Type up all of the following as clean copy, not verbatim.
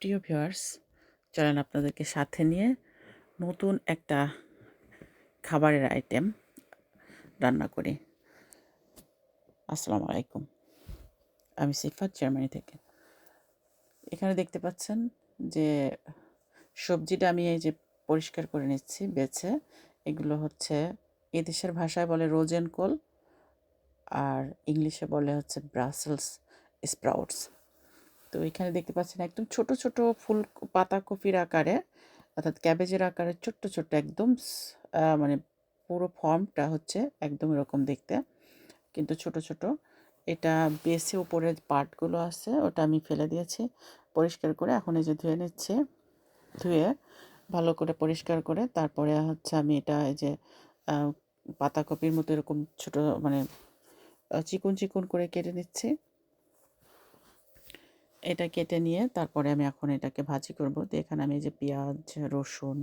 প্রিয় ভিউয়ার্স, চলেন আপনাদেরকে সাথে নিয়ে নতুন একটা খাবারের আইটেম রান্না করি। আসসালামু আলাইকুম। আমি সিফাত, জার্মানি থেকে। এখানে দেখতে পাচ্ছেন যে সবজিটা আমি এই যে পরিষ্কার করে নিচ্ছি বেছে। এগুলো হচ্ছে এদেশের ভাষায় বলে রোজেনকোল, আর ইংলিশে বলে হচ্ছে ব্রাসেলস স্প্রাউটস। তো এখানে দেখতে পাচ্ছেন একদম ছোট ছোট ফুল পাতাকপির আকারে, অর্থাৎ ক্যাবেজের আকারে ছোট্ট ছোট্ট একদম মানে পুরো ফর্মটা হচ্ছে একদম এরকম দেখতে, কিন্তু ছোট ছোট। এটা বেসে উপরের পার্টগুলো আছে ওটা আমি ফেলে দিয়েছি পরিষ্কার করে। এখন এই যে ধুয়ে নিচ্ছি, ধুয়ে ভালো করে পরিষ্কার করে তারপরে হচ্ছে আমি এটা এই যে আহ, পাতাকপির মতো এরকম ছোট মানে চিকন চিকন করে কেটে নিচ্ছি। এটা কেটে নিয়ে তারপরে আমি এখন এটাকে ভাজি করব। তো এখানে আমি এই যে পেঁয়াজ, রসুন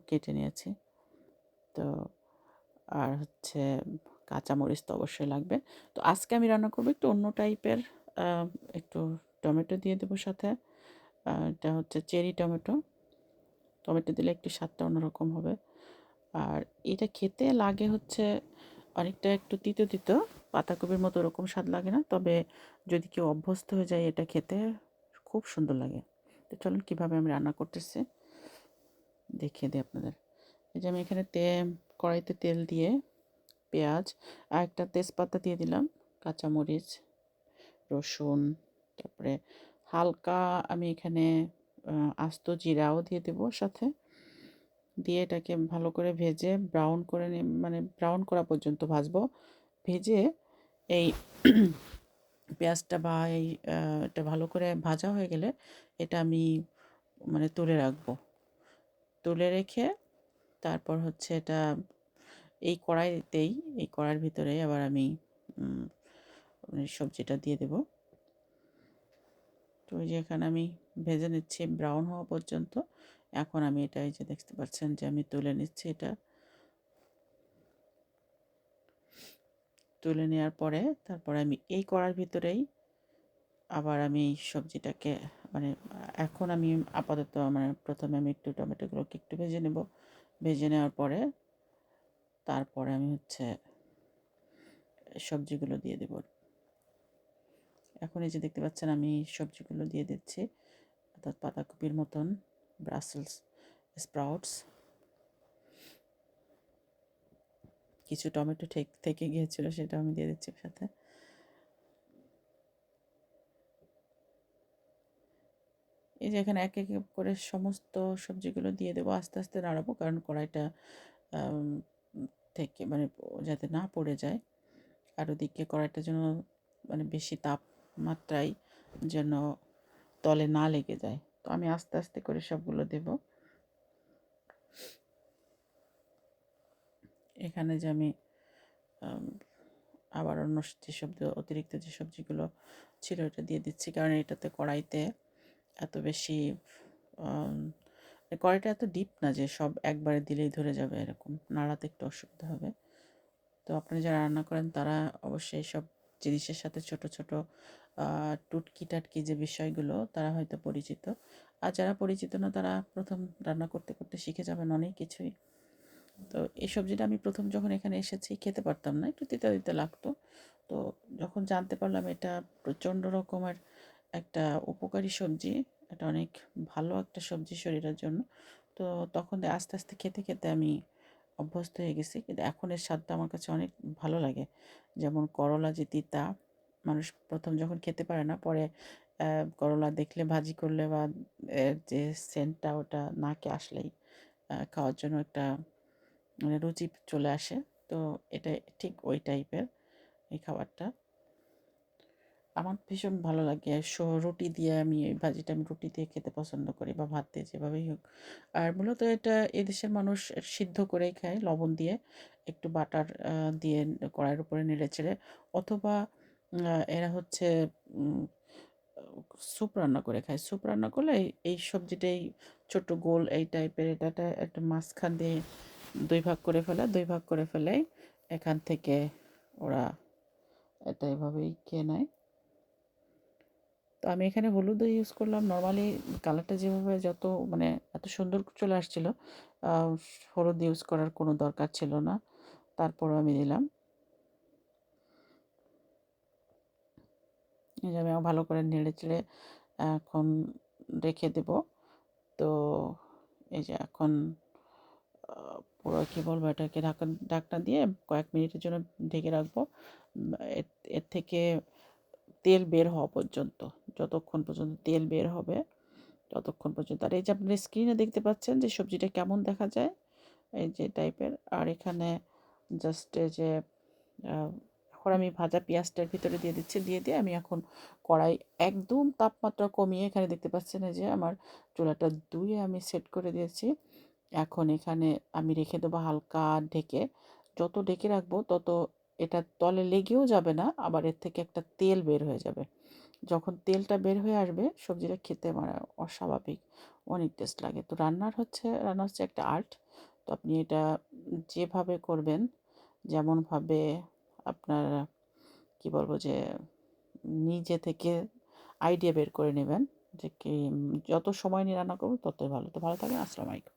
কেটে নিয়েছি। তো আর হচ্ছে কাঁচামরিচ তো অবশ্যই লাগবে। তো আজকে আমি রান্না করব একটু অন্য টাইপের, একটু টমেটো দিয়ে দেবো সাথে। এটা হচ্ছে চেরি টমেটো। টমেটো দিলে একটু স্বাদটা অন্যরকম হবে। আর এটা খেতে লাগে হচ্ছে অনেকটা একটু তিতো তিতো, পাতাকপির মতো ওরকম স্বাদ লাগে না, তবে যদি কেউ অভ্যস্ত হয়ে যায় এটা খেতে খুব সুন্দর লাগে। তো চলুন কীভাবে আমি রান্না করতেছি দেখিয়ে দিই আপনাদের। এই যে আমি এখানে কড়াইতে তেল দিয়ে পেঁয়াজ আর একটা তেজপাতা দিয়ে দিলাম, কাঁচামরিচ, রসুন, তারপরে হালকা আমি এখানে আস্ত জিরাও দিয়ে দেবো সাথে। দিয়ে এটাকে ভালো করে ভেজে ব্রাউন করে মানে ব্রাউন করা পর্যন্ত ভাজবো। ভেজে এই পেঁয়াজটা বা এটা ভালো করে ভাজা হয়ে গেলে এটা আমি মানে তুলে রাখবো। তুলে রেখে তারপর হচ্ছে এটা এই কড়াইতেই, এই কড়াইয়ের ভিতরেই আবার আমি মানে সবজিটা দিয়ে দেব। তো ওই যে এখানে আমি ভেজে নিচ্ছি ব্রাউন হওয়া পর্যন্ত। এখন আমি এটা এই যে দেখতে পাচ্ছেন যে আমি তুলে নিচ্ছি। এটা তুলে নেওয়ার পরে তারপরে আমি এই কড়াইয়ের ভিতরেই আবার আমি সবজিটাকে মানে এখন আমি আপাতত মানে প্রথমে আমি একটু টমেটোগুলোকে একটু ভেজে নেব। ভেজে নেওয়ার পরে তারপরে আমি হচ্ছে সবজিগুলো দিয়ে দেব। এখন এই যে দেখতে পাচ্ছেন আমি সবজিগুলো দিয়ে দিচ্ছি, অর্থাৎ পাতাকপির মতন ব্রাসেলস স্প্রাউটস। কিছু টমেটো থেকে গিয়েছিল, সেটা আমি দিয়ে দিচ্ছি সাথে। এই যে এখানে এক এক করে সমস্ত সবজিগুলো দিয়ে দেবো, আস্তে আস্তে নাড়াবো কারণ কড়াইটা থেকে মানে যাতে না পড়ে যায়। আর ওদিকে কড়াইটা যেন মানে বেশি তাপমাত্রায় যেন তলে না লেগে যায়। তো আমি আস্তে আস্তে করে সবগুলো দেব। এখানে যে আমি আবার অন্য যে অতিরিক্ত যে সবজিগুলো ছিল এটা দিয়ে দিচ্ছি, কারণ এটাতে কড়াইতে এত বেশি কড়াইটা এত ডিপ না যে সব একবারে দিলেই ধরে যাবে, এরকম নাড়াতে একটু অসুবিধা হবে। তো আপনারা যারা রান্না করেন তারা অবশ্যই সব জিনিসের সাথে ছোট ছোট টুটকি টাটকি যে বিষয়গুলো তারা হয়তো পরিচিত। আর যারা পরিচিত না তারা প্রথম রান্না করতে করতে শিখে যাবেন অনেক কিছুই। তো এই সবজিটা আমি প্রথম যখন এখানে এসেছি খেতে পারতাম না, একটু তিতা তিতা লাগতো। তো যখন জানতে পারলাম এটা প্রচণ্ড রকমের একটা উপকারী সবজি, এটা অনেক ভালো একটা সবজি শরীরের জন্য, তো তখন আস্তে আস্তে খেতে খেতে আমি অভ্যস্ত হয়ে গেছি। কিন্তু এখন এর স্বাদটা আমার কাছে অনেক ভালো লাগে। যেমন করলা যে তিতা, মানুষ প্রথম যখন খেতে পারে না, পরে করলা দেখলে ভাজি করলে বা এর যে সেন্টটা ওটা নাকে আসলেই খাওয়ার জন্য একটা মানে রুচি চলে আসে। তো এটা ঠিক ওই টাইপের এই খাবারটা আমার ভীষণ ভালো লাগে। রুটি দিয়ে আমি এই ভাজিটা আমি রুটি দিয়ে খেতে পছন্দ করি বা ভাত দিয়ে, যেভাবেই হোক। আর মূলত এটা এদেশের মানুষ সিদ্ধ করেই খায় লবণ দিয়ে, একটু বাটার দিয়ে কড়াইয়ের উপরে নেড়ে চেড়ে, অথবা এরা হচ্ছে স্যুপ রান্না করে খায়। স্যুপ রান্না করলে এই সবজিটাই ছোট গোল এই টাইপের, এটাটা একটা মাঝখান দিয়ে দুই ভাগ করে ফেলে, দুই ভাগ করে ফেলেই এখান থেকে ওরা এটা এভাবেই খেয়ে নেয়। তো আমি এখানে হলুদও ইউজ করলাম। নরমালি কালারটা যেভাবে যত মানে এত সুন্দর চলে আসছিল, আ হলুদ ইউজ করার কোনো দরকার ছিল না। তারপরেও আমি দিলাম। এই যে আমি ভালো করে নেড়ে-চেড়ে এখন রেখে দেব। তো এই যে এখন আ পুরো কি বলবো, এটাকে ঢাকনা দিয়ে কয়েক মিনিটের জন্য ঢেকে রাখবো। এর এর থেকে তেল বের হওয়া পর্যন্ত। যতক্ষণ পর্যন্ত তেল বের হবে ততক্ষণ পর্যন্ত। আর এই যে আপনারা স্ক্রিনে দেখতে পাচ্ছেন যে সবজিটা কেমন দেখা যায়, এই যে টাইপের। আর এখানে জাস্ট এই যে আ এখন আমি ভাজা পেঁয়াজটার ভিতরে দিয়ে দিচ্ছি। দিয়ে আমি এখন কড়াই একদম তাপমাত্রা কমিয়ে, এখানে দেখতে পাচ্ছেন এই যে আমার চুলাটা ধুয়ে আমি সেট করে দিয়েছি। এখন এখানে আমি রেখে দেবো হালকা ঢেকে। যত ঢেকে রাখবো তত এটা তলে লেগেও যাবে না, আবার এর থেকে একটা তেল বের হয়ে যাবে। যখন তেলটা বের হয়ে আসবে সবজিটা খেতে মানে অস্বাভাবিক অনেক টেস্ট লাগে। তো রান্না হচ্ছে একটা আর্ট। তো আপনি এটা যেভাবে করবেন, যেমনভাবে আপনার কি বলবো যে নিজে থেকে আইডিয়া বের করে নেবেন যে কি যত সময় নিয়ে রান্না করব ততই ভালো। তো ভালো থাকবেন। আসসালামু আলাইকুম।